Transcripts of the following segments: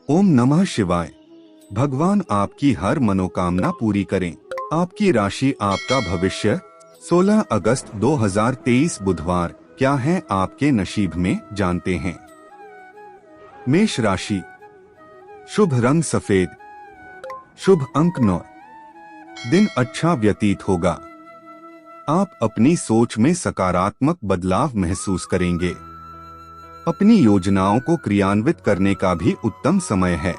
ओम नमः शिवाय। भगवान आपकी हर मनोकामना पूरी करें। आपकी राशि आपका भविष्य 16 अगस्त 2023 बुधवार क्या है आपके नसीब में जानते हैं। मेष राशि, शुभ रंग सफेद, शुभ अंक 9। दिन अच्छा व्यतीत होगा। आप अपनी सोच में सकारात्मक बदलाव महसूस करेंगे। अपनी योजनाओं को क्रियान्वित करने का भी उत्तम समय है।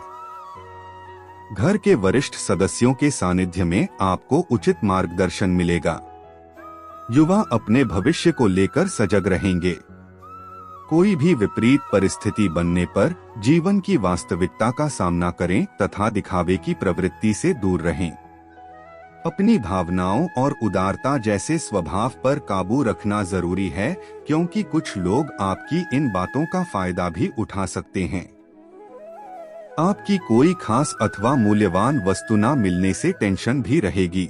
घर के वरिष्ठ सदस्यों के सानिध्य में आपको उचित मार्गदर्शन मिलेगा। युवा अपने भविष्य को लेकर सजग रहेंगे। कोई भी विपरीत परिस्थिति बनने पर जीवन की वास्तविकता का सामना करें तथा दिखावे की प्रवृत्ति से दूर रहें। अपनी भावनाओं और उदारता जैसे स्वभाव पर काबू रखना जरूरी है, क्योंकि कुछ लोग आपकी इन बातों का फायदा भी उठा सकते हैं। आपकी कोई खास अथवा मूल्यवान वस्तु न मिलने से टेंशन भी रहेगी।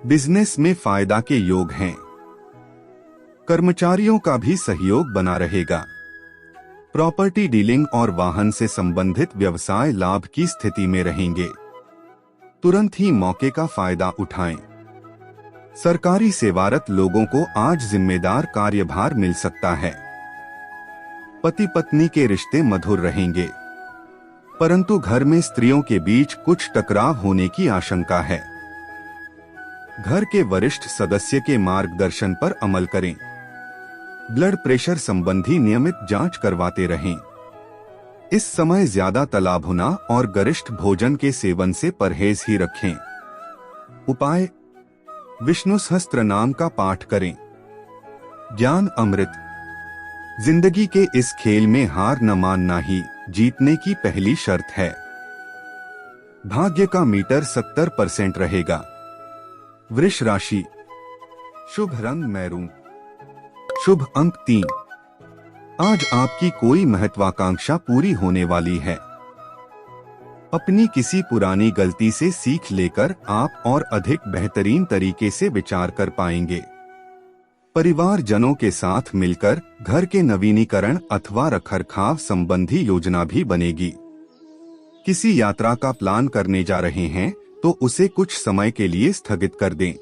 बिजनेस में फायदा के योग हैं। कर्मचारियों का भी सहयोग बना रहेगा। प्रॉपर्टी डीलिंग और वाहन से संबंधित व्यवसाय लाभ की स्थिति में रहेंगे। तुरंत ही मौके का फायदा उठाएं। सरकारी सेवारत लोगों को आज जिम्मेदार कार्यभार मिल सकता है। पति पत्नी के रिश्ते मधुर रहेंगे, परंतु घर में स्त्रियों के बीच कुछ टकराव होने की आशंका है। घर के वरिष्ठ सदस्य के मार्गदर्शन पर अमल करें। ब्लड प्रेशर संबंधी नियमित जांच करवाते रहें। इस समय ज्यादा तला भुना और गरिष्ठ भोजन के सेवन से परहेज ही रखें। उपाय, विष्णु सहस्त्र नाम का पाठ करें। ज्ञान अमृत, जिंदगी के इस खेल में हार न मानना ही जीतने की पहली शर्त है। भाग्य का मीटर 70% रहेगा। वृष राशि, शुभ रंग मैरून, शुभ अंक 3। आज आपकी कोई महत्वाकांक्षा पूरी होने वाली है। अपनी किसी पुरानी गलती से सीख लेकर आप और अधिक बेहतरीन तरीके से विचार कर पाएंगे। परिवारजनों के साथ मिलकर घर के नवीनीकरण अथवा रखरखाव संबंधी योजना भी बनेगी। किसी यात्रा का प्लान करने जा रहे हैं तो उसे कुछ समय के लिए स्थगित कर दें।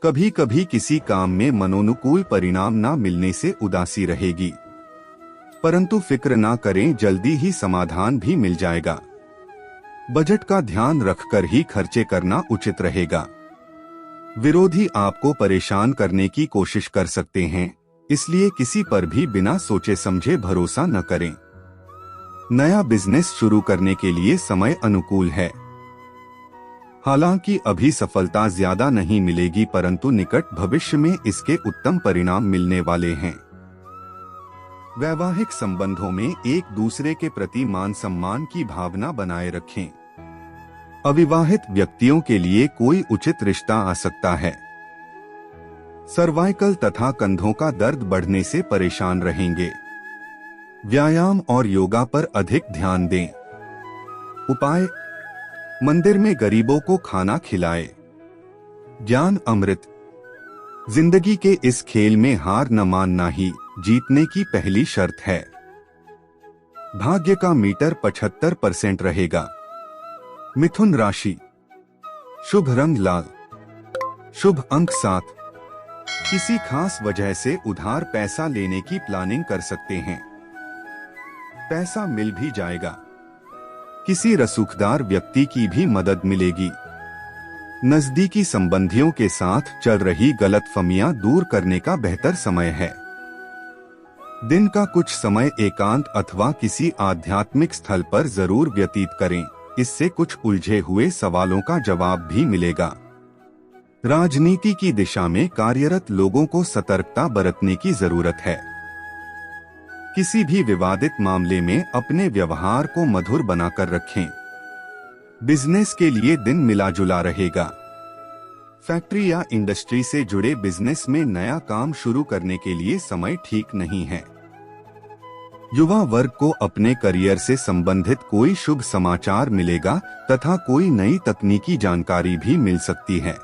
कभी कभी किसी काम में मनोनुकूल परिणाम न मिलने से उदासी रहेगी, परंतु फिक्र ना करें, जल्दी ही समाधान भी मिल जाएगा। बजट का ध्यान रखकर ही खर्चे करना उचित रहेगा। विरोधी आपको परेशान करने की कोशिश कर सकते हैं, इसलिए किसी पर भी बिना सोचे समझे भरोसा न करें। नया बिजनेस शुरू करने के लिए समय अनुकूल है। हालांकि अभी सफलता ज्यादा नहीं मिलेगी, परंतु निकट भविष्य में इसके उत्तम परिणाम मिलने वाले हैं। वैवाहिक संबंधों में एक दूसरे के प्रति मान सम्मान की भावना बनाए रखें। अविवाहित व्यक्तियों के लिए कोई उचित रिश्ता आ सकता है। सर्वाइकल तथा कंधों का दर्द बढ़ने से परेशान रहेंगे। व्यायाम और योगा पर अधिक ध्यान दें। उपाय, मंदिर में गरीबों को खाना खिलाएं। ज्ञान अमृत, जिंदगी के इस खेल में हार न मानना ही जीतने की पहली शर्त है। भाग्य का मीटर 75% रहेगा। मिथुन राशि, शुभ रंग लाल, शुभ अंक 7। किसी खास वजह से उधार पैसा लेने की प्लानिंग कर सकते हैं। पैसा मिल भी जाएगा। किसी रसूखदार व्यक्ति की भी मदद मिलेगी। नजदीकी संबंधियों के साथ चल रही गलतफहमियां दूर करने का बेहतर समय है। दिन का कुछ समय एकांत अथवा किसी आध्यात्मिक स्थल पर जरूर व्यतीत करें, इससे कुछ उलझे हुए सवालों का जवाब भी मिलेगा। राजनीति की दिशा में कार्यरत लोगों को सतर्कता बरतने की जरूरत है। किसी भी विवादित मामले में अपने व्यवहार को मधुर बनाकर रखें। बिजनेस के लिए दिन मिला जुला रहेगा। फैक्ट्री या इंडस्ट्री से जुड़े बिजनेस में नया काम शुरू करने के लिए समय ठीक नहीं है। युवा वर्ग को अपने करियर से संबंधित कोई शुभ समाचार मिलेगा तथा कोई नई तकनीकी जानकारी भी मिल सकती है।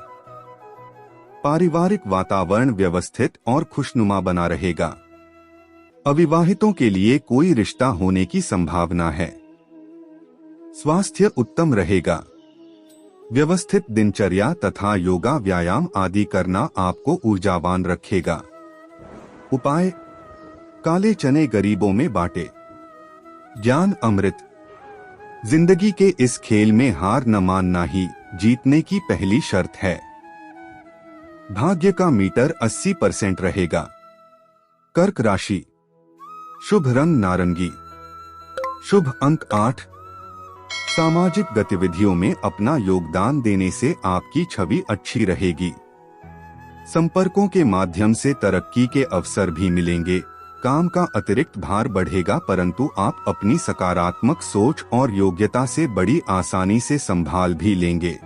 पारिवारिक वातावरण व्यवस्थित और खुशनुमा बना रहेगा। अविवाहितों के लिए कोई रिश्ता होने की संभावना है। स्वास्थ्य उत्तम रहेगा। व्यवस्थित दिनचर्या तथा योगा व्यायाम आदि करना आपको ऊर्जावान रखेगा। उपाय: काले चने गरीबों में बांटे। ज्ञान अमृत: जिंदगी के इस खेल में हार न मानना ही जीतने की पहली शर्त है। भाग्य का मीटर 80% रहेगा। कर्क राशि: शुभ रंग नारंगी। शुभ अंक 8। सामाजिक गतिविधियों में अपना योगदान देने से आपकी छवि अच्छी रहेगी। संपर्कों के माध्यम से तरक्की के अवसर भी मिलेंगे। काम का अतिरिक्त भार बढ़ेगा, परंतु आप अपनी सकारात्मक सोच और योग्यता से बड़ी आसानी से संभाल भी लेंगे।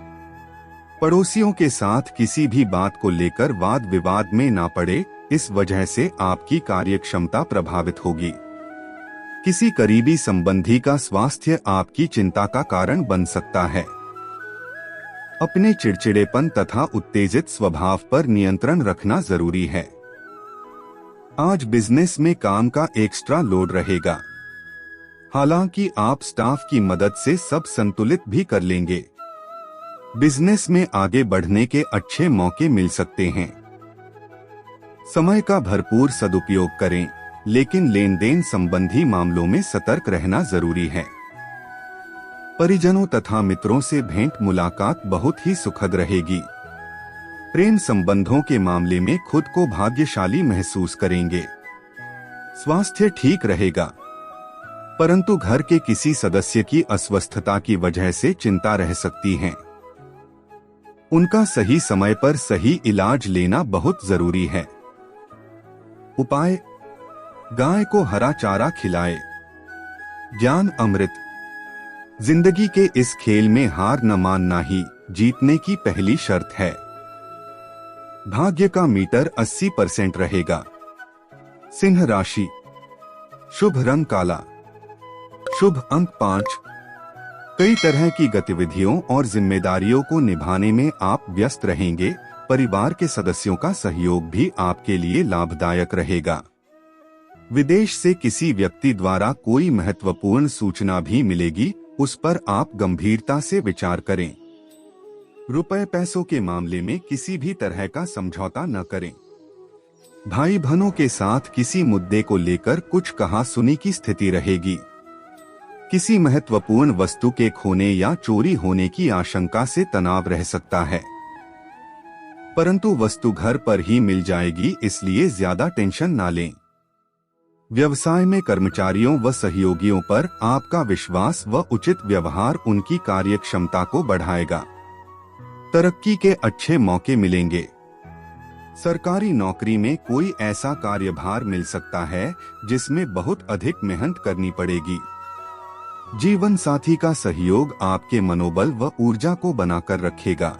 पड़ोसियों के साथ किसी भी बात को लेकर वाद विवाद में ना पड़े, इस वजह से आपकी कार्यक्षमता प्रभावित होगी। किसी करीबी संबंधी का स्वास्थ्य आपकी चिंता का कारण बन सकता है। अपने चिड़चिड़ेपन तथा उत्तेजित स्वभाव पर नियंत्रण रखना जरूरी है। आज बिजनेस में काम का एक्स्ट्रा लोड रहेगा। हालांकि आप स्टाफ की मदद से सब संतुलित भी कर लेंगे। बिजनेस में आगे बढ़ने के अच्छे मौके मिल सकते हैं। समय का भरपूर सदुपयोग करें, लेकिन लेन देन संबंधी मामलों में सतर्क रहना जरूरी है। परिजनों तथा मित्रों से भेंट मुलाकात बहुत ही सुखद रहेगी। प्रेम संबंधों के मामले में खुद को भाग्यशाली महसूस करेंगे। स्वास्थ्य ठीक रहेगा, परंतु घर के किसी सदस्य की अस्वस्थता की वजह से चिंता रह सकती है। उनका सही समय पर सही इलाज लेना बहुत जरूरी है। उपाय: गाय को हरा चारा खिलाए। ज्ञान अमृत: जिंदगी के इस खेल में हार न मानना ही जीतने की पहली शर्त है। भाग्य का मीटर 80% रहेगा। सिंह राशि: शुभ रंग काला। शुभ अंक 5। कई तरह की गतिविधियों और जिम्मेदारियों को निभाने में आप व्यस्त रहेंगे। परिवार के सदस्यों का सहयोग भी आपके लिए लाभदायक रहेगा। विदेश से किसी व्यक्ति द्वारा कोई महत्वपूर्ण सूचना भी मिलेगी, उस पर आप गंभीरता से विचार करें। रुपए पैसों के मामले में किसी भी तरह का समझौता न करें। भाई बहनों के साथ किसी मुद्दे को लेकर कुछ कहा-सुनी की स्थिति रहेगी। किसी महत्वपूर्ण वस्तु के खोने या चोरी होने की आशंका से तनाव रह सकता है, परंतु वस्तु घर पर ही मिल जाएगी, इसलिए ज्यादा टेंशन ना लें। व्यवसाय में कर्मचारियों व सहयोगियों पर आपका विश्वास व उचित व्यवहार उनकी कार्यक्षमता को बढ़ाएगा। तरक्की के अच्छे मौके मिलेंगे। सरकारी नौकरी में कोई ऐसा कार्यभार मिल सकता है जिसमें बहुत अधिक मेहनत करनी पड़ेगी। जीवन साथी का सहयोग आपके मनोबल व ऊर्जा को बनाकर रखेगा।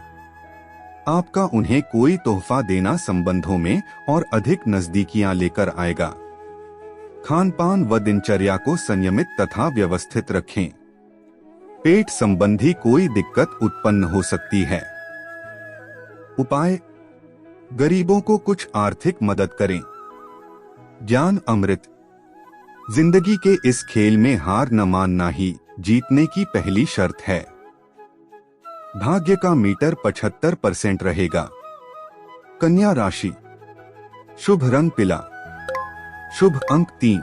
आपका उन्हें कोई तोहफा देना संबंधों में और अधिक नजदीकियां लेकर आएगा। खान पान व दिनचर्या को संयमित तथा व्यवस्थित रखें। पेट संबंधी कोई दिक्कत उत्पन्न हो सकती है। उपाय: गरीबों को कुछ आर्थिक मदद करें। ज्ञान अमृत: जिंदगी के इस खेल में हार न मानना ही जीतने की पहली शर्त है। भाग्य का मीटर 75% रहेगा। कन्या राशि: शुभ रंग पीला। शुभ अंक 3।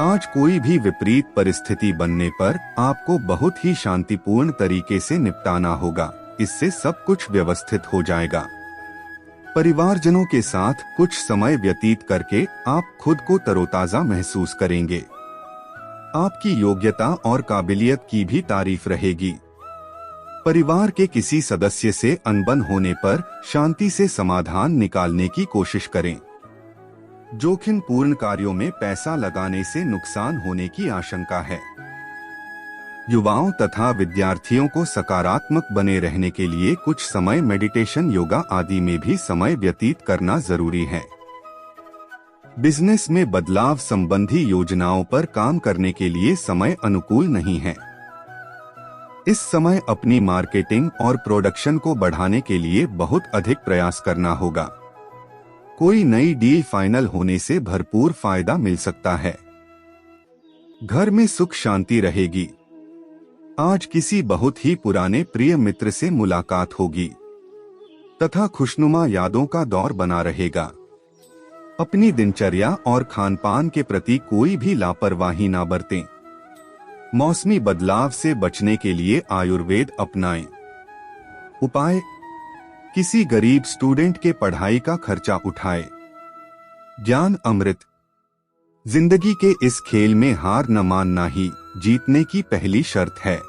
आज कोई भी विपरीत परिस्थिति बनने पर आपको बहुत ही शांतिपूर्ण तरीके से निपटाना होगा, इससे सब कुछ व्यवस्थित हो जाएगा। परिवारजनों के साथ कुछ समय व्यतीत करके आप खुद को तरोताजा महसूस करेंगे। आपकी योग्यता और काबिलियत की भी तारीफ रहेगी। परिवार के किसी सदस्य से अनबन होने पर शांति से समाधान निकालने की कोशिश करें। जोखिम पूर्ण कार्यों में पैसा लगाने से नुकसान होने की आशंका है। युवाओं तथा विद्यार्थियों को सकारात्मक बने रहने के लिए कुछ समय मेडिटेशन, योगा आदि में भी समय व्यतीत करना जरूरी है। बिजनेस में बदलाव संबंधी योजनाओं पर काम करने के लिए समय अनुकूल नहीं है। इस समय अपनी मार्केटिंग और प्रोडक्शन को बढ़ाने के लिए बहुत अधिक प्रयास करना होगा। कोई नई डील फाइनल होने से भरपूर फायदा मिल सकता है। घर में सुख शांति रहेगी। आज किसी बहुत ही पुराने प्रिय मित्र से मुलाकात होगी तथा खुशनुमा यादों का दौर बना रहेगा। अपनी दिनचर्या और खानपान के प्रति कोई भी लापरवाही ना बरतें। मौसमी बदलाव से बचने के लिए आयुर्वेद अपनाएं। उपाय: किसी गरीब स्टूडेंट के पढ़ाई का खर्चा उठाए। ज्ञान अमृत: जिंदगी के इस खेल में हार न मानना ही जीतने की पहली शर्त है।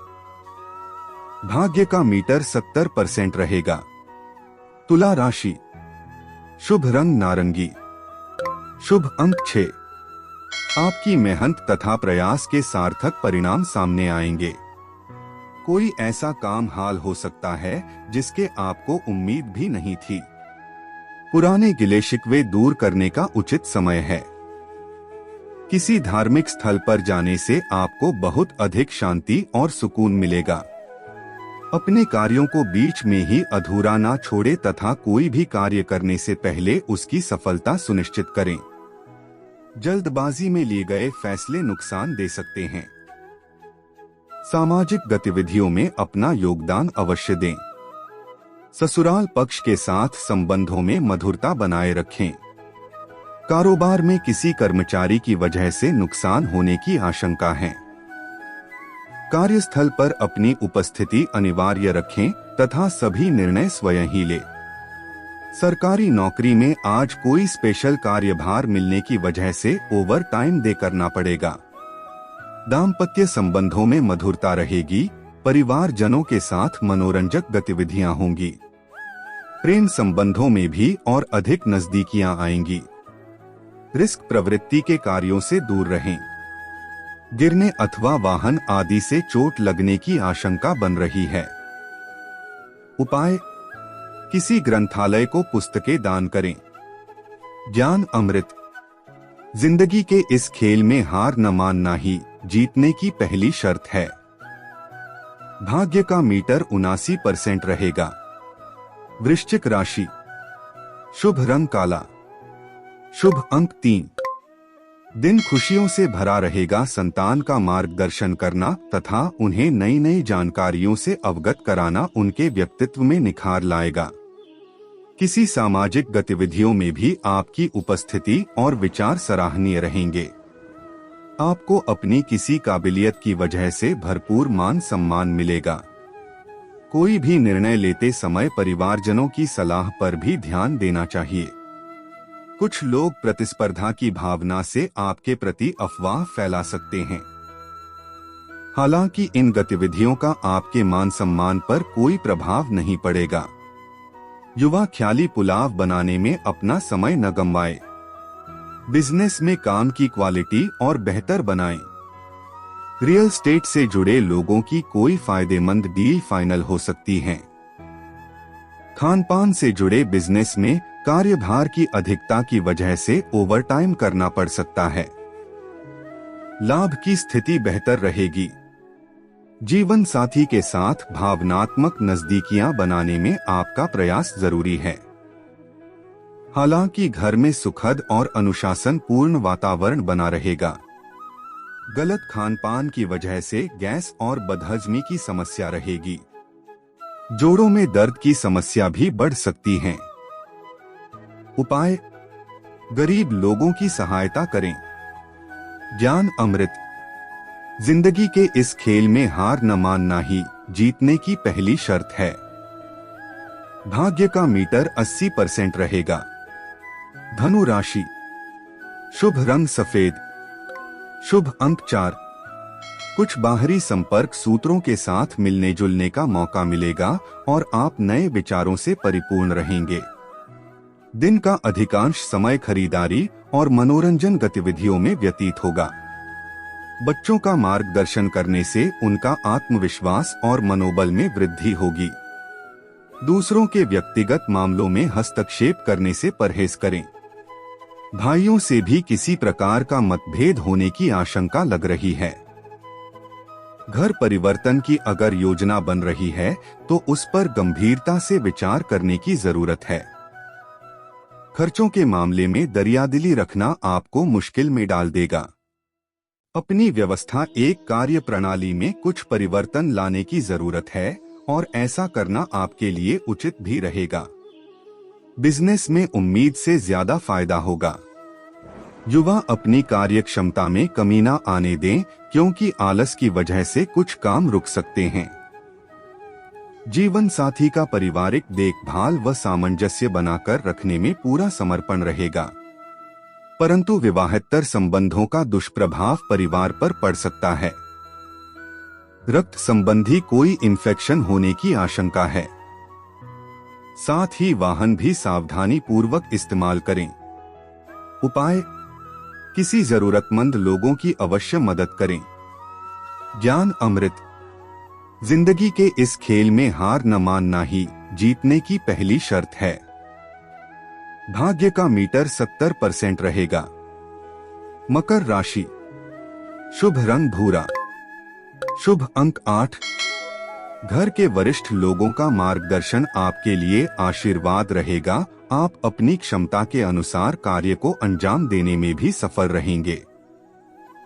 भाग्य का मीटर 70% रहेगा। तुला राशि: शुभ रंग नारंगी। शुभ अंक 6। आपकी मेहनत तथा प्रयास के सार्थक परिणाम सामने आएंगे। कोई ऐसा काम हाल हो सकता है जिसके आपको उम्मीद भी नहीं थी। पुराने गिले शिकवे दूर करने का उचित समय है। किसी धार्मिक स्थल पर जाने से आपको बहुत अधिक शांति और सुकून मिलेगा। अपने कार्यों को बीच में ही अधूरा ना छोड़े तथा कोई भी कार्य करने से पहले उसकी सफलता सुनिश्चित करें। जल्दबाजी में लिए गए फैसले नुकसान दे सकते हैं। सामाजिक गतिविधियों में अपना योगदान अवश्य दें। ससुराल पक्ष के साथ संबंधों में मधुरता बनाए रखें। कारोबार में किसी कर्मचारी की वजह से नुकसान होने की आशंका है। कार्यस्थल पर अपनी उपस्थिति अनिवार्य रखें तथा सभी निर्णय स्वयं ही लें। सरकारी नौकरी में आज कोई स्पेशल कार्यभार मिलने की वजह से ओवर टाइम दे करना पड़ेगा। दाम्पत्य संबंधों में मधुरता रहेगी। परिवारजनों के साथ मनोरंजक गतिविधियां होंगी। प्रेम संबंधों में भी और अधिक नजदीकियां आएंगी। रिस्क प्रवृत्ति के कार्यों से दूर रहें। गिरने अथवा वाहन आदि से चोट लगने की आशंका बन रही है। उपाय: किसी ग्रंथालय को पुस्तकें दान करें। ज्ञान अमृत: जिंदगी के इस खेल में हार न मानना ही जीतने की पहली शर्त है। भाग्य का मीटर 79% रहेगा। वृश्चिक राशि: शुभ रंग काला। शुभ अंक 3। दिन खुशियों से भरा रहेगा। संतान का मार्गदर्शन करना तथा उन्हें नई नई जानकारियों से अवगत कराना उनके व्यक्तित्व में निखार लाएगा। किसी सामाजिक गतिविधियों में भी आपकी उपस्थिति और विचार सराहनीय रहेंगे। आपको अपनी किसी काबिलियत की वजह से भरपूर मान सम्मान मिलेगा। कोई भी निर्णय लेते समय परिवारजनों की सलाह पर भी ध्यान देना चाहिए। कुछ लोग प्रतिस्पर्धा की भावना से आपके प्रति अफवाह फैला सकते हैं। हालांकि इन गतिविधियों का आपके मान सम्मान पर कोई प्रभाव नहीं पड़ेगा। युवा ख्याली पुलाव बनाने में अपना समय न गंवाएं। बिजनेस में काम की क्वालिटी और बेहतर बनाएं। रियल एस्टेट से जुड़े लोगों की कोई फायदेमंद डील फाइनल हो सकती है। खानपान से जुड़े बिजनेस में कार्यभार की अधिकता की वजह से ओवरटाइम करना पड़ सकता है। लाभ की स्थिति बेहतर रहेगी। जीवन साथी के साथ भावनात्मक नजदीकियां बनाने में आपका प्रयास जरूरी है। हालांकि घर में सुखद और अनुशासन पूर्ण वातावरण बना रहेगा। गलत खानपान की वजह से गैस और बदहजमी की समस्या रहेगी। जोड़ों में दर्द की समस्या भी बढ़ सकती है। उपाय: गरीब लोगों की सहायता करें। ज्ञान अमृत: जिंदगी के इस खेल में हार न मानना ही जीतने की पहली शर्त है। भाग्य का मीटर 80% रहेगा। धनु राशि: शुभ रंग सफेद। शुभ अंक 4। कुछ बाहरी संपर्क सूत्रों के साथ मिलने जुलने का मौका मिलेगा और आप नए विचारों से परिपूर्ण रहेंगे। दिन का अधिकांश समय खरीदारी और मनोरंजन गतिविधियों में व्यतीत होगा। बच्चों का मार्गदर्शन करने से उनका आत्मविश्वास और मनोबल में वृद्धि होगी। दूसरों के व्यक्तिगत मामलों में हस्तक्षेप करने से परहेज करें। भाइयों से भी किसी प्रकार का मतभेद होने की आशंका लग रही है। घर परिवर्तन की अगर योजना बन रही है तो उस पर गंभीरता से विचार करने की जरूरत है। खर्चों के मामले में दरियादिली रखना आपको मुश्किल में डाल देगा। अपनी व्यवस्था एक कार्य प्रणाली में कुछ परिवर्तन लाने की जरूरत है और ऐसा करना आपके लिए उचित भी रहेगा। बिजनेस में उम्मीद से ज्यादा फायदा होगा। युवा अपनी कार्य क्षमता में कमी न आने दें, क्योंकि आलस की वजह से कुछ काम रुक सकते हैं। जीवन साथी का पारिवारिक देखभाल व सामंजस्य बनाकर रखने में पूरा समर्पण रहेगा, परंतु विवाहेतर संबंधों का दुष्प्रभाव परिवार पर पड़ सकता है। रक्त संबंधी कोई इन्फेक्शन होने की आशंका है। साथ ही वाहन भी सावधानी पूर्वक इस्तेमाल करें। उपाय: किसी जरूरतमंद लोगों की अवश्य मदद करें। ज्ञान अमृत: जिंदगी के इस खेल में हार न मानना ही जीतने की पहली शर्त है। भाग्य का मीटर 70% रहेगा। मकर राशि: शुभ रंग भूरा, शुभ अंक 8। घर के वरिष्ठ लोगों का मार्गदर्शन आपके लिए आशीर्वाद रहेगा। आप अपनी क्षमता के अनुसार कार्य को अंजाम देने में भी सफल रहेंगे।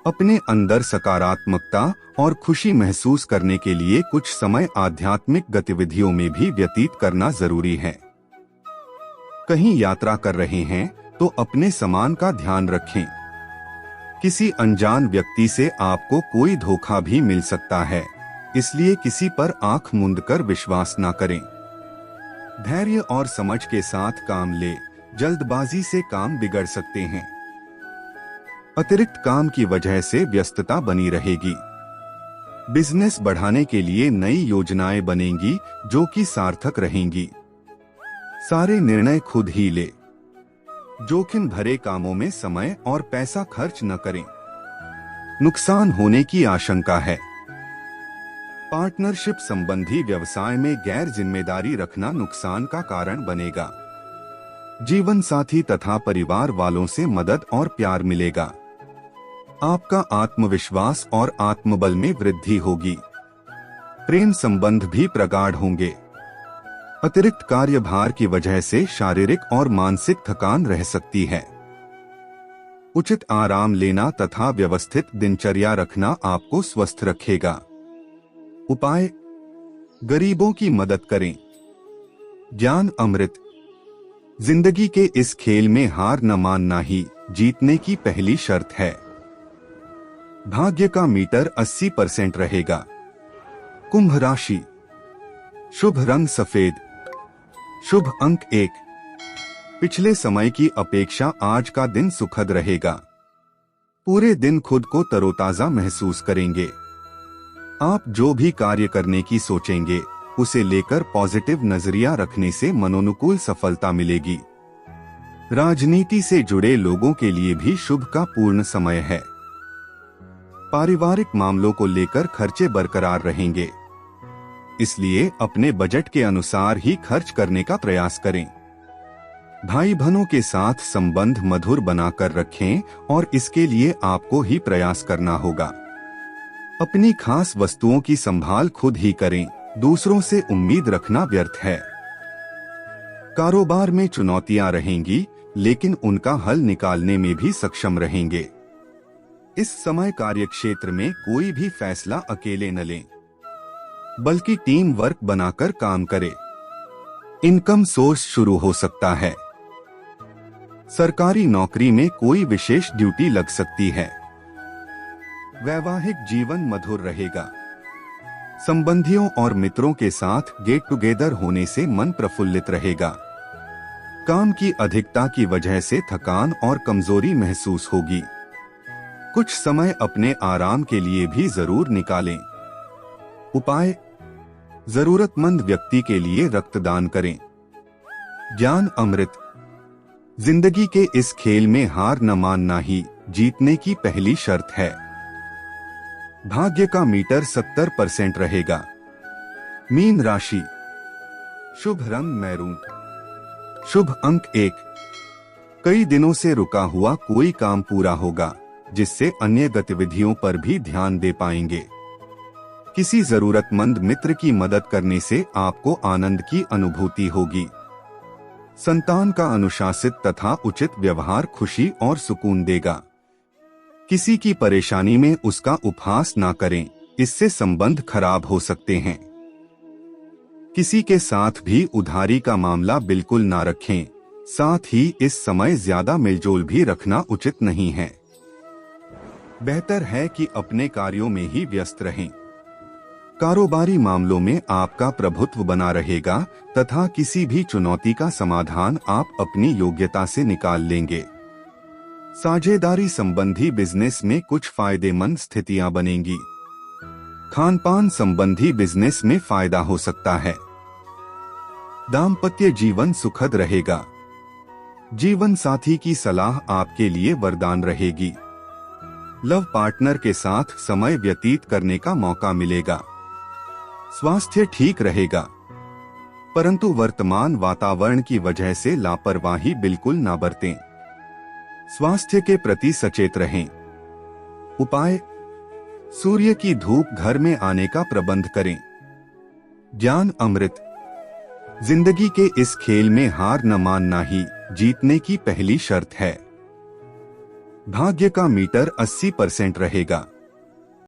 अपने अंदर सकारात्मकता और खुशी महसूस करने के लिए कुछ समय आध्यात्मिक गतिविधियों में भी व्यतीत करना जरूरी है। कहीं यात्रा कर रहे हैं तो अपने सामान का ध्यान रखें। किसी अनजान व्यक्ति से आपको कोई धोखा भी मिल सकता है, इसलिए किसी पर आंख मूंद कर विश्वास न करें। धैर्य और समझ के साथ काम ले, जल्दबाजी से काम बिगड़ सकते हैं। अतिरिक्त काम की वजह से व्यस्तता बनी रहेगी। बिजनेस बढ़ाने के लिए नई योजनाएं बनेंगी जो कि सार्थक रहेंगी। सारे निर्णय खुद ही ले। जोखिम भरे कामों में समय और पैसा खर्च न करें। नुकसान होने की आशंका है। पार्टनरशिप संबंधी व्यवसाय में गैर जिम्मेदारी रखना नुकसान का कारण बनेगा। जीवन साथी तथा परिवार वालों से मदद और प्यार मिलेगा। आपका आत्मविश्वास और आत्मबल में वृद्धि होगी। प्रेम संबंध भी प्रगाढ़ होंगे। अतिरिक्त कार्यभार की वजह से शारीरिक और मानसिक थकान रह सकती है। उचित आराम लेना तथा व्यवस्थित दिनचर्या रखना आपको स्वस्थ रखेगा। उपाय: गरीबों की मदद करें। ज्ञान अमृत: जिंदगी के इस खेल में हार न मानना ही जीतने की पहली शर्त है। भाग्य का मीटर 80% रहेगा। कुंभ राशि: शुभ रंग सफेद, शुभ अंक 1। पिछले समय की अपेक्षा आज का दिन सुखद रहेगा। पूरे दिन खुद को तरोताजा महसूस करेंगे। आप जो भी कार्य करने की सोचेंगे उसे लेकर पॉजिटिव नजरिया रखने से मनोनुकूल सफलता मिलेगी। राजनीति से जुड़े लोगों के लिए भी शुभ का पूर्ण समय है। पारिवारिक मामलों को लेकर खर्चे बरकरार रहेंगे, इसलिए अपने बजट के अनुसार ही खर्च करने का प्रयास करें। भाई बहनों के साथ संबंध मधुर बनाकर रखें और इसके लिए आपको ही प्रयास करना होगा। अपनी खास वस्तुओं की संभाल खुद ही करें, दूसरों से उम्मीद रखना व्यर्थ है। कारोबार में चुनौतियां रहेंगी, लेकिन उनका हल निकालने में भी सक्षम रहेंगे। इस समय कार्यक्षेत्र में कोई भी फैसला अकेले न लें, बल्कि टीम वर्क बनाकर काम करें। इनकम सोर्स शुरू हो सकता है। सरकारी नौकरी में कोई विशेष ड्यूटी लग सकती है। वैवाहिक जीवन मधुर रहेगा। संबंधियों और मित्रों के साथ गेट टुगेदर होने से मन प्रफुल्लित रहेगा। काम की अधिकता की वजह से थकान और कमजोरी महसूस होगी। कुछ समय अपने आराम के लिए भी जरूर निकालें। उपाय: जरूरतमंद व्यक्ति के लिए रक्तदान करें। ज्ञान अमृत: जिंदगी के इस खेल में हार न मानना ही जीतने की पहली शर्त है। भाग्य का मीटर 70% रहेगा। मीन राशि: शुभ रंग मैरून, शुभ अंक 1। कई दिनों से रुका हुआ कोई काम पूरा होगा, जिससे अन्य गतिविधियों पर भी ध्यान दे पाएंगे। किसी जरूरतमंद मित्र की मदद करने से आपको आनंद की अनुभूति होगी। संतान का अनुशासित तथा उचित व्यवहार खुशी और सुकून देगा। किसी की परेशानी में उसका उपहास ना करें, इससे संबंध खराब हो सकते हैं। किसी के साथ भी उधारी का मामला बिल्कुल ना रखें, साथ ही इस समय ज्यादा मिलजोल भी रखना उचित नहीं है। बेहतर है कि अपने कार्यों में ही व्यस्त रहें। कारोबारी मामलों में आपका प्रभुत्व बना रहेगा तथा किसी भी चुनौती का समाधान आप अपनी योग्यता से निकाल लेंगे। साझेदारी संबंधी बिजनेस में कुछ फायदेमंद स्थितियां बनेंगी। खानपान संबंधी बिजनेस में फायदा हो सकता है। दाम्पत्य जीवन सुखद रहेगा। जीवन साथी की सलाह आपके लिए वरदान रहेगी। लव पार्टनर के साथ समय व्यतीत करने का मौका मिलेगा। स्वास्थ्य ठीक रहेगा, परंतु वर्तमान वातावरण की वजह से लापरवाही बिल्कुल ना बरतें। स्वास्थ्य के प्रति सचेत रहें। उपाय: सूर्य की धूप घर में आने का प्रबंध करें। ज्ञान अमृत: जिंदगी के इस खेल में हार न मानना ही जीतने की पहली शर्त है। भाग्य का मीटर 80% रहेगा।